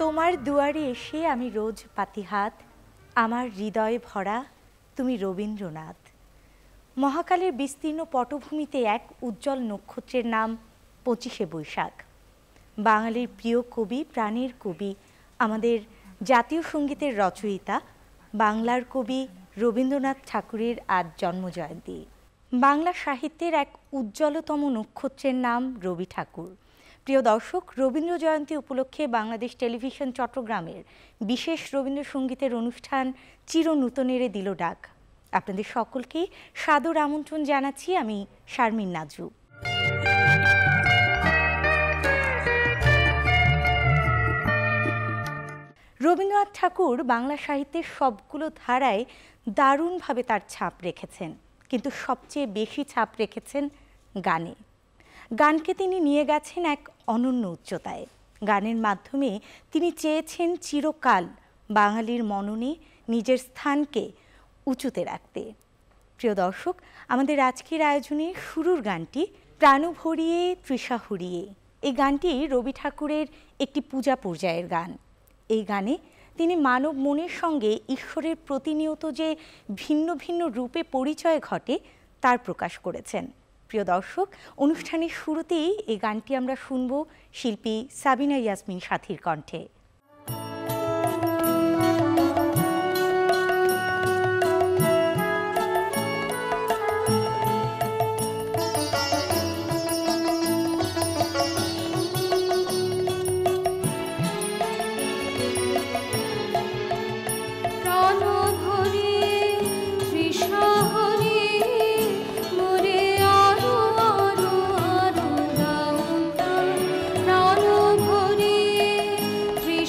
তোমার দুয়ারে এসে আমি রোজ পাতি হাত, আমার হৃদয়ে ভরা তুমি রবীন্দ্রনাথ। মহাকালের বিস্তীর্ণ পটভূমিতে এক উজ্জ্বল নক্ষত্রের নাম ২৫শে বৈশাখ। বাঙালির প্রিয় কবি, প্রাণের কবি, আমাদের জাতীয় সঙ্গীতের রচয়িতা, বাংলার কবি রবীন্দ্রনাথ ঠাকুরের আজ জন্মজয়ন্তী। বাংলা সাহিত্যের এক উজ্জ্বলতম নক্ষত্রের নাম রবি ঠাকুর। প্রিয় দর্শক, রবীন্দ্র জয়ন্তী উপলক্ষে বাংলাদেশ টেলিভিশন চট্টগ্রামের বিশেষ রবীন্দ্রসঙ্গীতের অনুষ্ঠান চিরনূতনেরে দিল ডাক। আপনাদের সকলকে সাদর আমন্ত্রণ জানাচ্ছি আমি শারমিন নাজু। রবীন্দ্রনাথ ঠাকুর বাংলা সাহিত্যের সবগুলো ধারায় দারুণভাবে তার ছাপ রেখেছেন, কিন্তু সবচেয়ে বেশি ছাপ রেখেছেন গানে। গানকে তিনি নিয়ে গেছেন এক অনন্য উচ্চতায়। গানের মাধ্যমে তিনি চেয়েছেন চিরকাল বাঙালির মননে নিজের স্থানকে উঁচুতে রাখতে। প্রিয় দর্শক, আমাদের আজকের আয়োজনে শুরুর গানটি প্রাণ ভরিয়ে তৃষা হরিয়ে। এই গানটি রবি ঠাকুরের একটি পূজা পর্যায়ের গান। এই গানে তিনি মানব মনের সঙ্গে ঈশ্বরের প্রতিনিয়ত যে ভিন্ন ভিন্ন রূপে পরিচয় ঘটে তার প্রকাশ করেছেন। প্রিয় দর্শক, অনুষ্ঠানের শুরুতেই এই গানটি আমরা শুনব শিল্পী সাবিনা ইয়াসমিন সাথীর কণ্ঠে। Three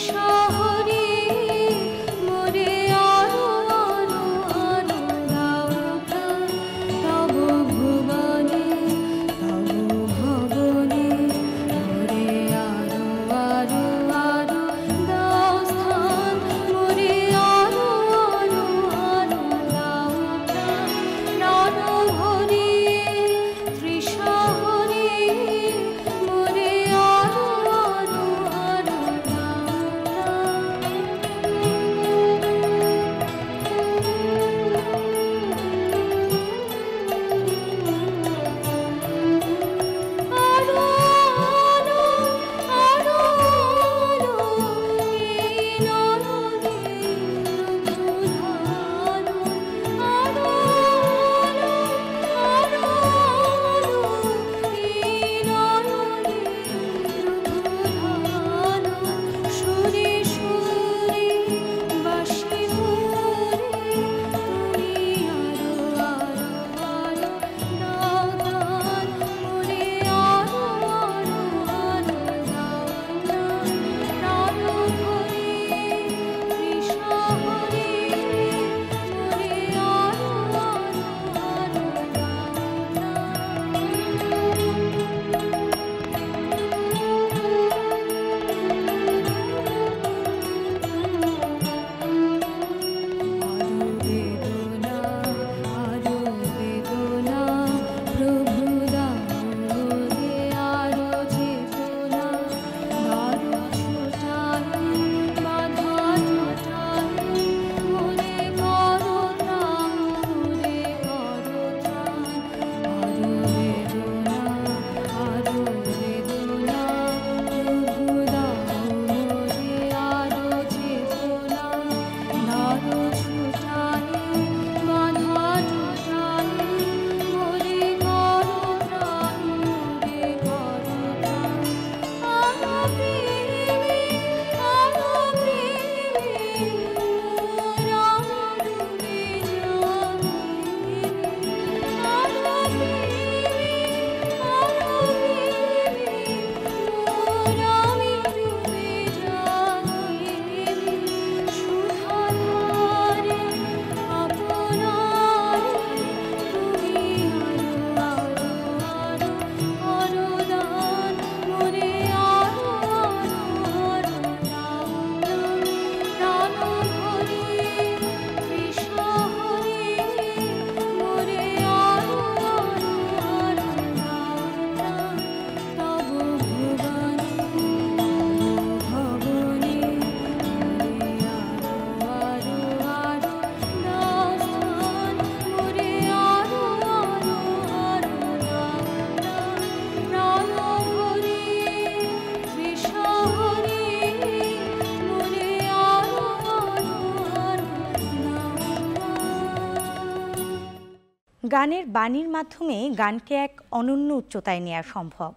গানের বাণীর মাধ্যমে গানকে এক অনন্য উচ্চতায় নেওয়া সম্ভব,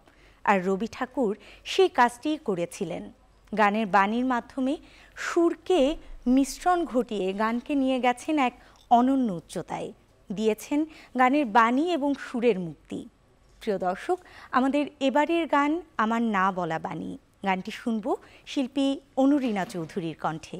আর রবি ঠাকুর সেই কাজটিই করেছিলেন। গানের বাণীর মাধ্যমে সুরকে মিশ্রণ ঘটিয়ে গানকে নিয়ে গেছেন এক অনন্য উচ্চতায়, দিয়েছেন গানের বাণী এবং সুরের মুক্তি। প্রিয় দর্শক, আমাদের এবারের গান আমার না বলা বাণী, গানটি শুনব শিল্পী অনুরিনা চৌধুরীর কণ্ঠে।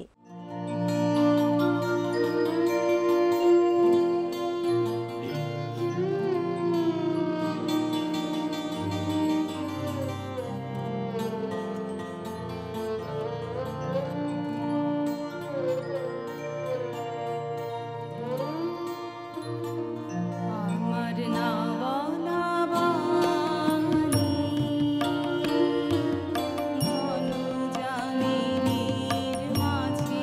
মাঝে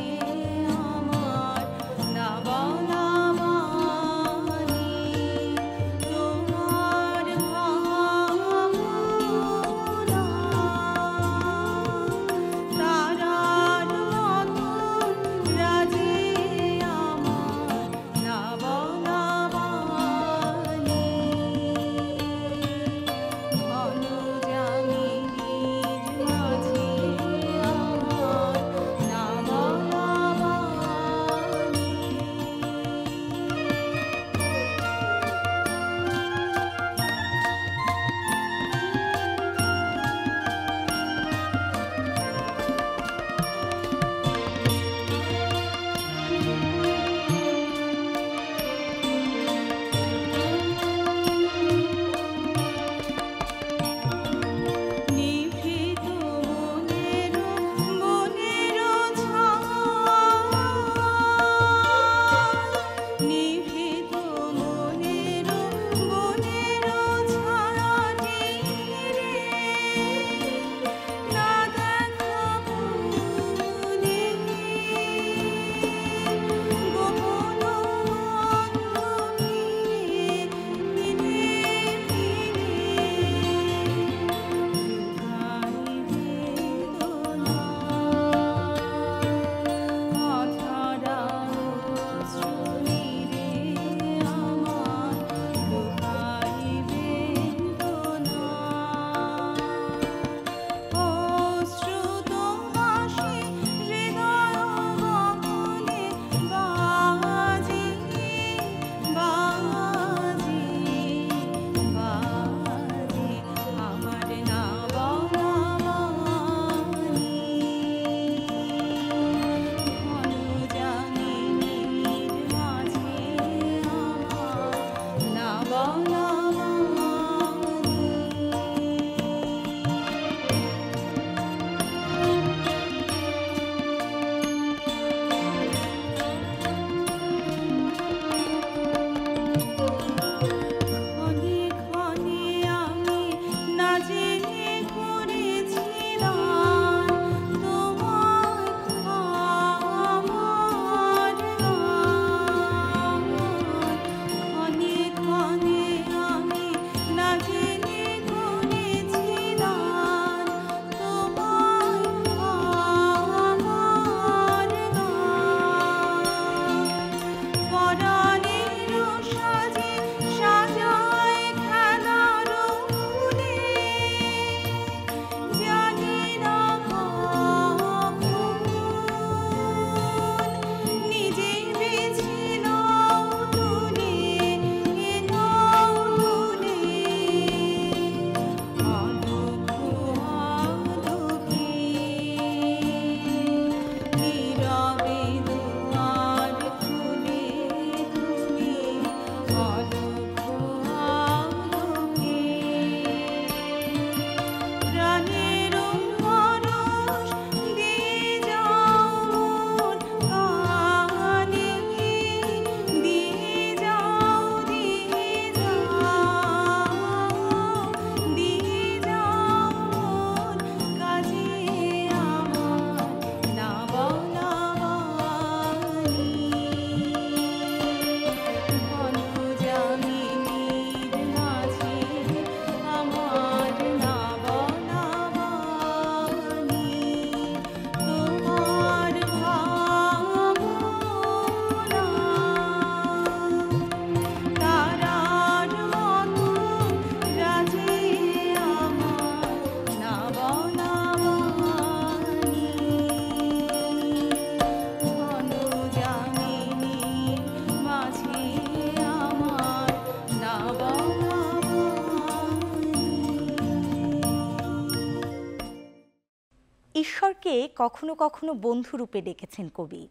ঈশ্বরকে কখনো কখনো বন্ধুরূপে ডেকেছেন কবি।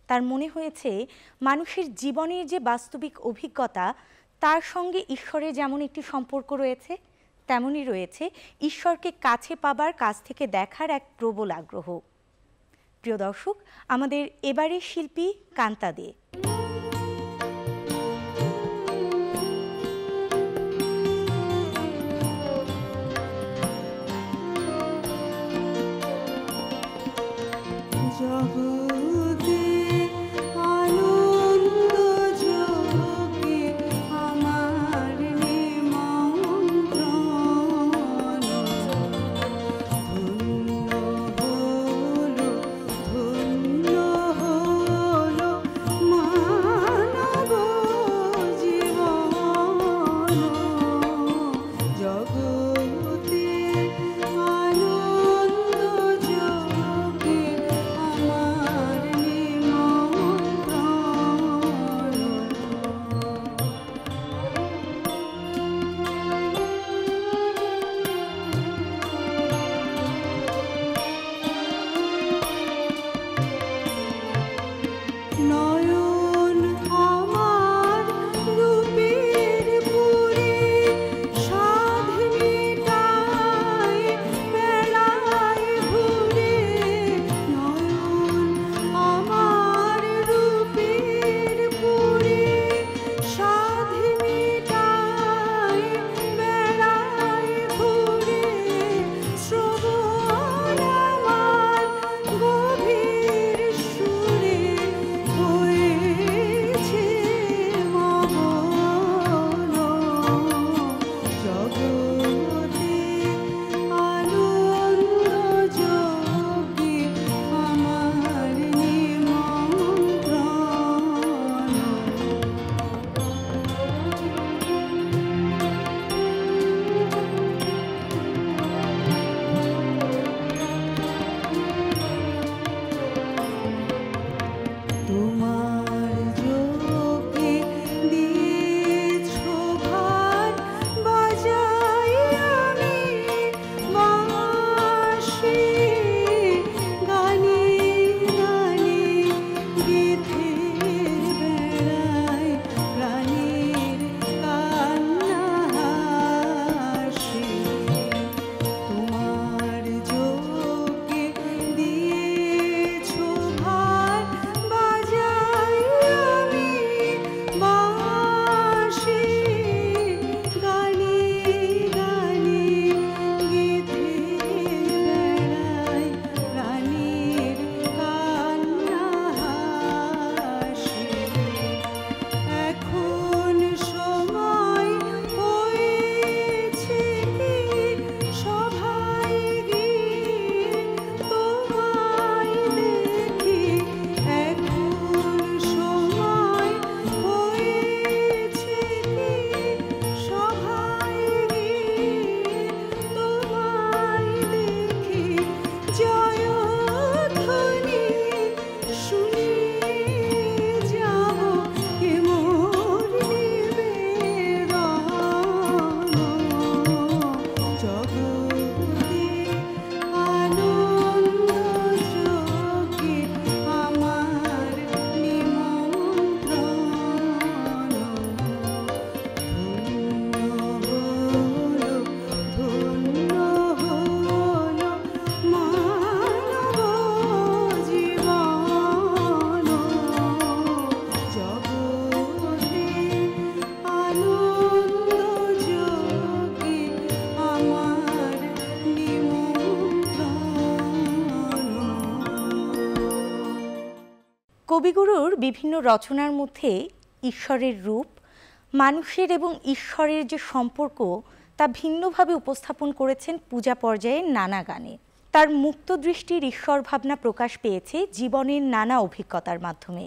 তার মনে হয়েছে মানুষের জীবনের যে বাস্তবিক অভিজ্ঞতা তার সঙ্গে ঈশ্বরের যেমন একটি সম্পর্ক রয়েছে, তেমনই রয়েছে ঈশ্বরকে কাছে পাবার, কাছ থেকে দেখার এক প্রবল আগ্রহ। প্রিয় দর্শক, আমাদের এবারের শিল্পী কান্তা দে। কবিগুরুর বিভিন্ন রচনার মধ্যে ঈশ্বরের রূপ, মানুষের এবং ঈশ্বরের যে সম্পর্ক তা ভিন্নভাবে উপস্থাপন করেছেন পূজা পর্যায়ের নানা গানে। তার মুক্ত দৃষ্টির ঈশ্বর ভাবনা প্রকাশ পেয়েছে জীবনের নানা অভিজ্ঞতার মাধ্যমে।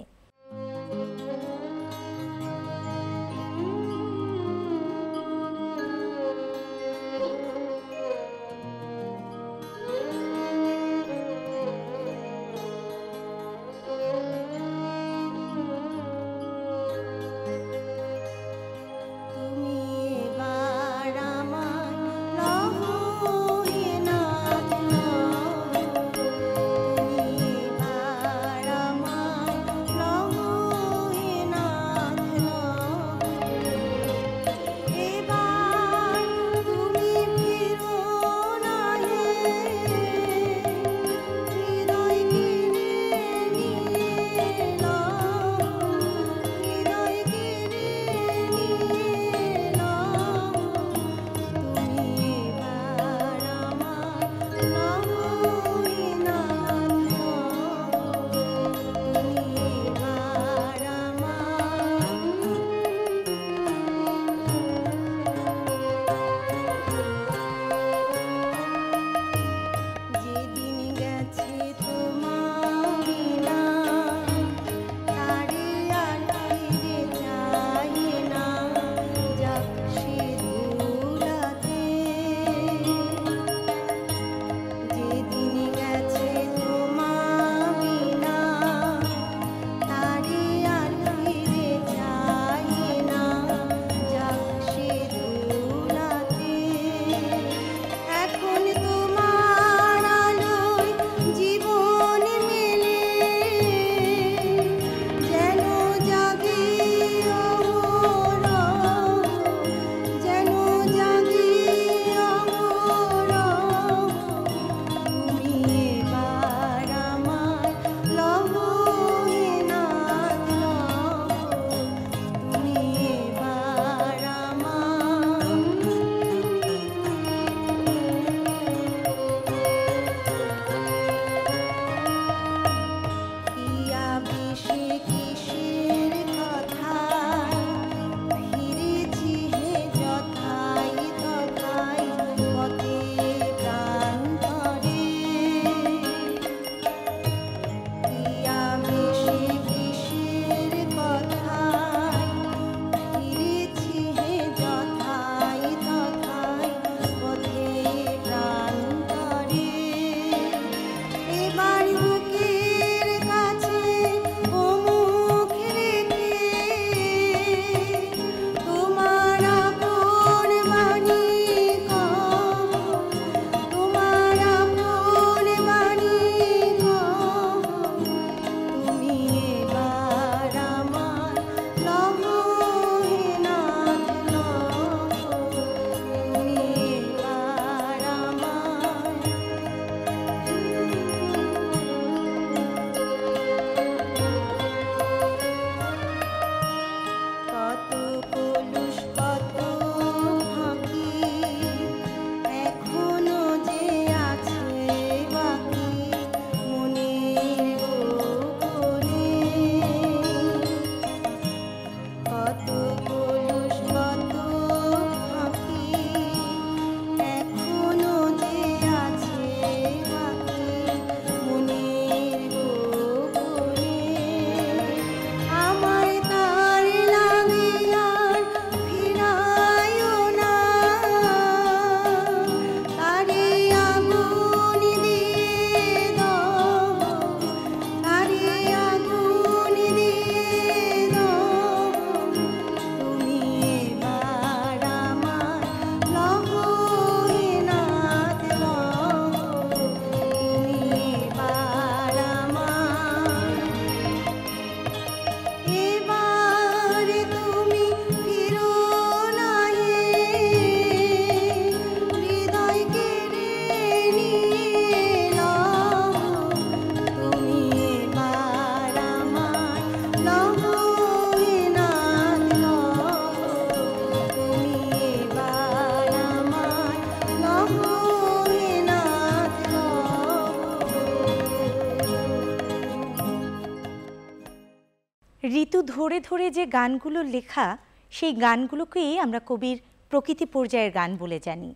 ঋতু ধরে ধরে যে গানগুলো লেখা, সেই গানগুলোকেই আমরা কবির প্রকৃতি পর্যায়ের গান বলে জানি।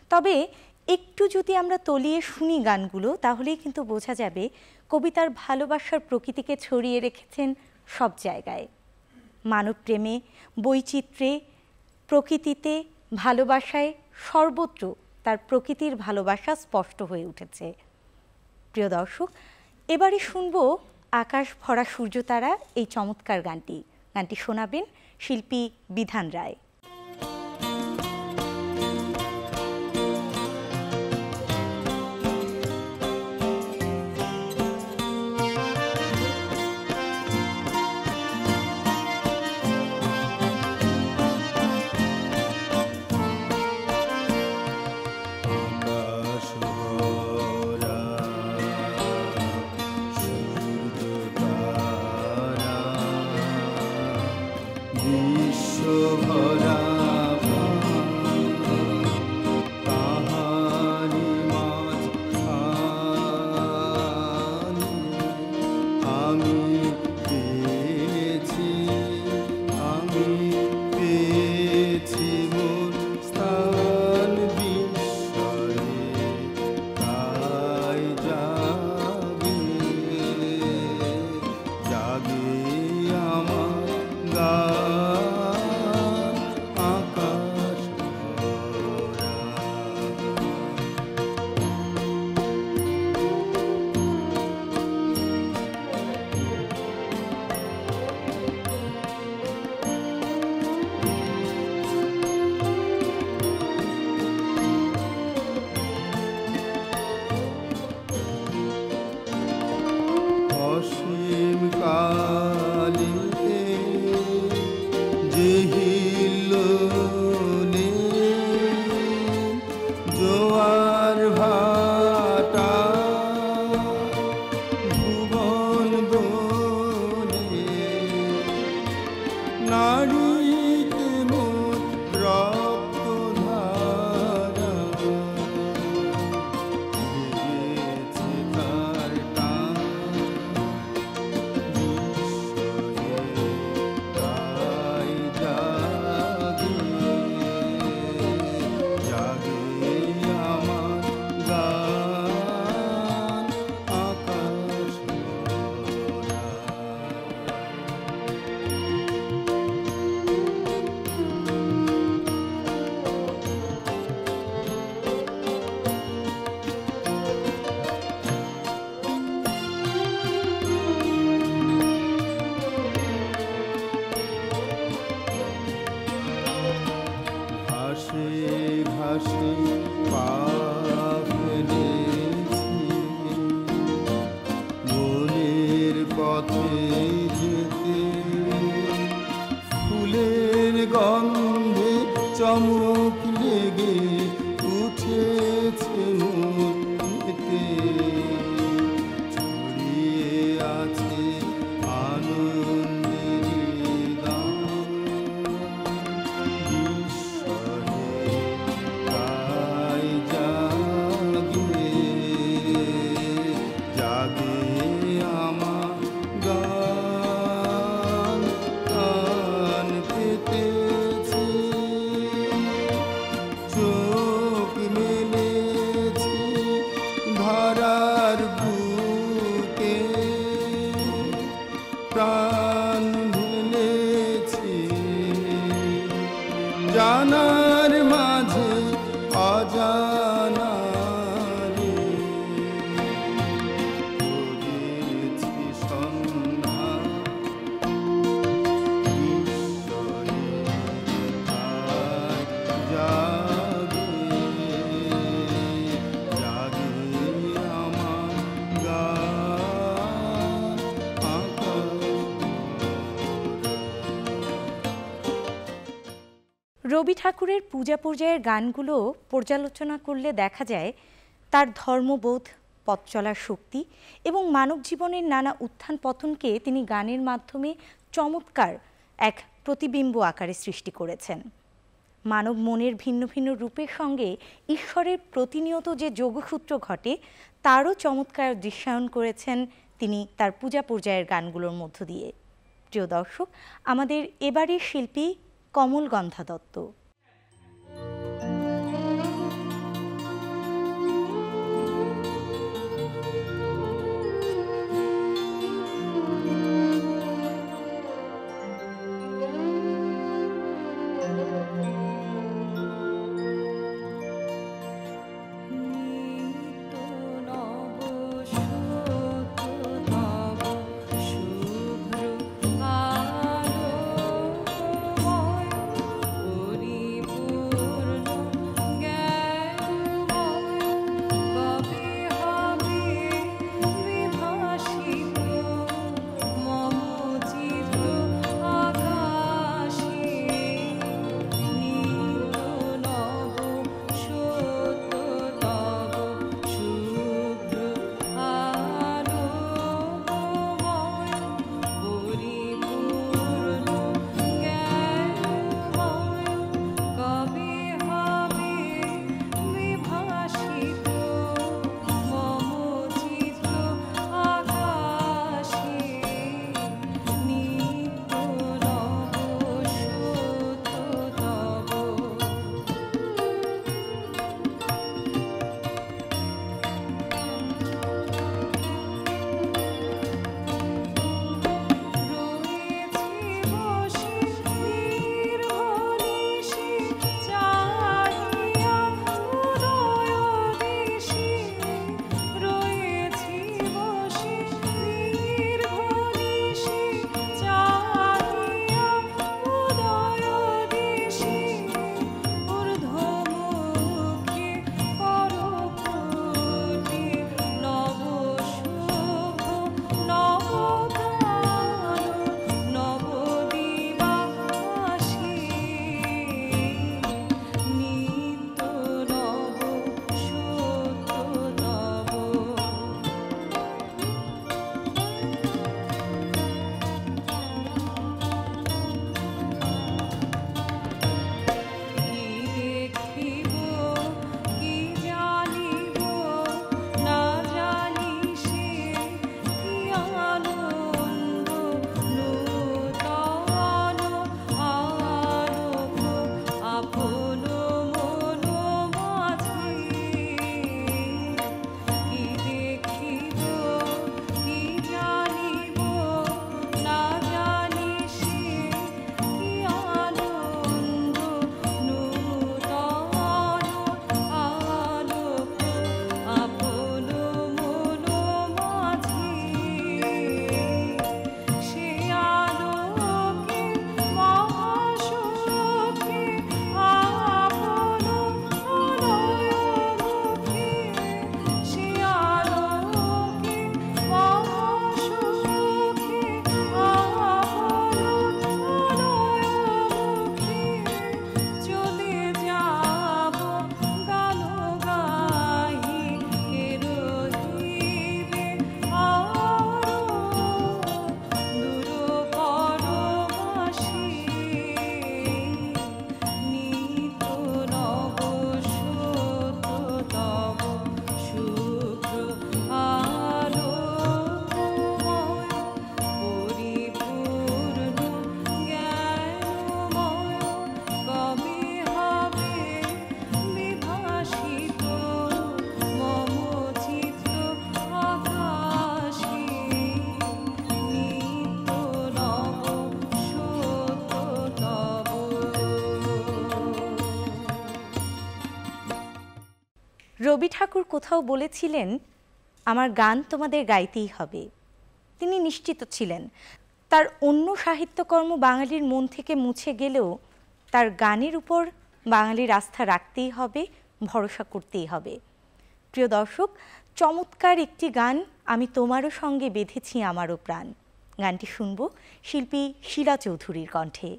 তবে একটু যদি আমরা তলিয়ে শুনি গানগুলো, তাহলেই কিন্তু বোঝা যাবে কবি তার ভালোবাসার প্রকৃতিকে ছড়িয়ে রেখেছেন সব জায়গায়। মানবপ্রেমে, বৈচিত্র্যে, প্রকৃতিতে, ভালোবাসায়, সর্বত্র তার প্রকৃতির ভালোবাসা স্পষ্ট হয়ে উঠেছে। প্রিয় দর্শক, এবারে শুনব আকাশ ভরা সূর্যতারা, এই চমৎকার গানটি শোনাবেন শিল্পী বিধান রায়। রবি ঠাকুরের পূজা পর্যায়ের গানগুলো পর্যালোচনা করলে দেখা যায় তার ধর্মবোধ, পথ চলার শক্তি এবং মানব জীবনের নানা উত্থান পতনকে তিনি গানের মাধ্যমে চমৎকার এক প্রতিবিম্ব আকারে সৃষ্টি করেছেন। মানব মনের ভিন্ন ভিন্ন রূপের সঙ্গে ঈশ্বরের প্রতিনিয়ত যে যোগসূত্র ঘটে, তারও চমৎকার দৃশ্যায়ন করেছেন তিনি তার পূজা পর্যায়ের গানগুলোর মধ্য দিয়ে। প্রিয় দর্শক, আমাদের এবারের শিল্পী কমলগন্ধা দত্ত। রবি ঠাকুর কোথাও বলেছিলেন, আমার গান তোমাদের গাইতেই হবে। তিনি নিশ্চিত ছিলেন তার অন্য সাহিত্যকর্ম বাঙালির মন থেকে মুছে গেলেও তার গানের উপর বাঙালির আস্থা রাখতেই হবে, ভরসা করতেই হবে। প্রিয় দর্শক, চমৎকার একটি গান আমি তোমারও সঙ্গে বেঁধেছি আমারও প্রাণ। গানটি শুনব শিল্পী শীলা চৌধুরীর কণ্ঠে।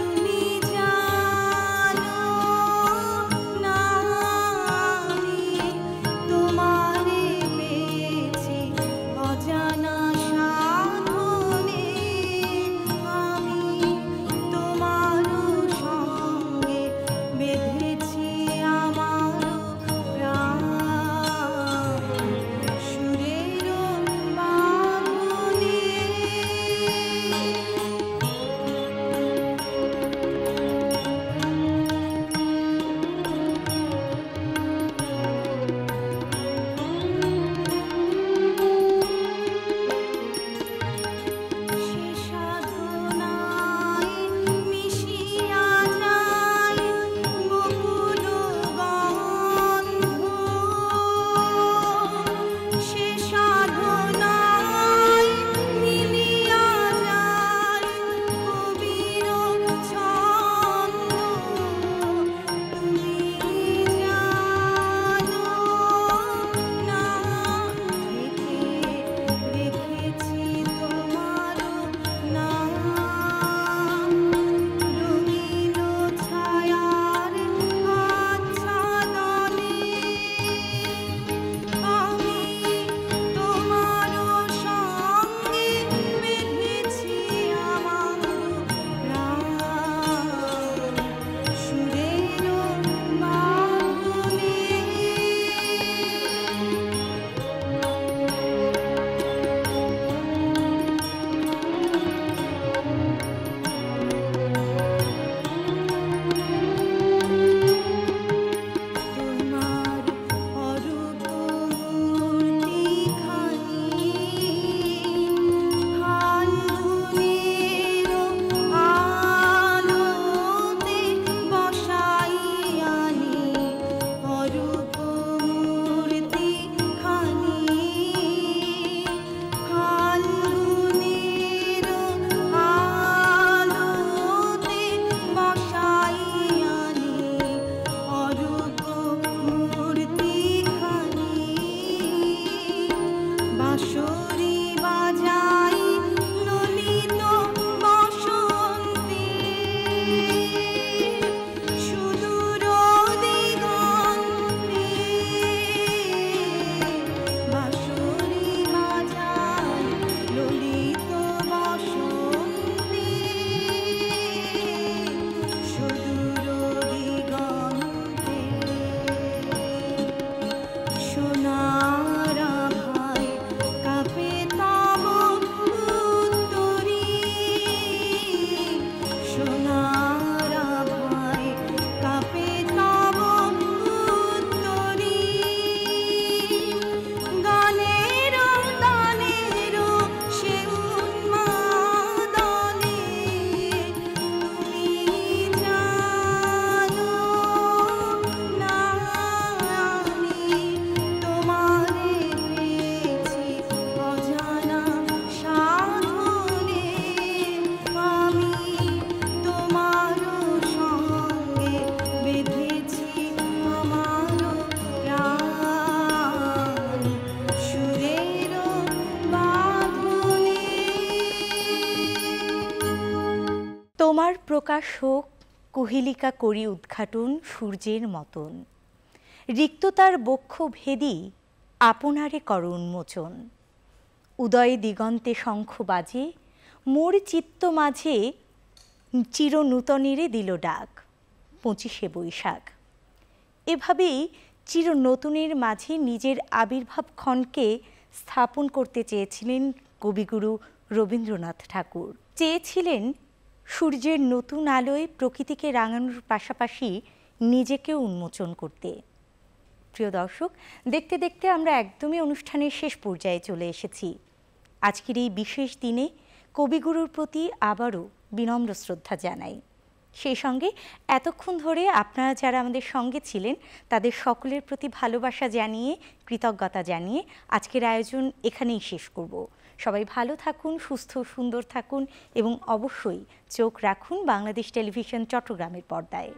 তুমি তোমার প্রকাশ হোক কুহিলিকা করি উদ্ঘাটন সূর্যের মতন, রিক্ততার বক্ষ ভেদি আপনারে কর উন্মোচন। উদয় দিগন্তে শঙ্খ বাজে, মোর চিত্ত মাঝে চির নূতনেরে দিল ডাক, 25শে বৈশাখ। এভাবেই চির নতুনের মাঝে নিজের আবির্ভাব ক্ষণকে স্থাপন করতে চেয়েছিলেন কবিগুরু রবীন্দ্রনাথ ঠাকুর। চেয়েছিলেন সূর্যের নতুন আলোয় প্রকৃতিকে রাঙানোর পাশাপাশি নিজেকেও উন্মোচন করতে। প্রিয় দর্শক, দেখতে দেখতে আমরা একদমই অনুষ্ঠানের শেষ পর্যায়ে চলে এসেছি। আজকের এই বিশেষ দিনে কবিগুরুর প্রতি আবারও বিনম্র শ্রদ্ধা জানাই। সেই সঙ্গে এতক্ষণ ধরে আপনারা যারা আমাদের সঙ্গে ছিলেন তাদের সকলের প্রতি ভালোবাসা জানিয়ে, কৃতজ্ঞতা জানিয়ে আজকের আয়োজন এখানেই শেষ করব। সবাই ভালো থাকুন, সুস্থ সুন্দর থাকুন এবং অবশ্যই চোখ রাখুন বাংলাদেশ টেলিভিশন চট্টগ্রামের পর্দায়।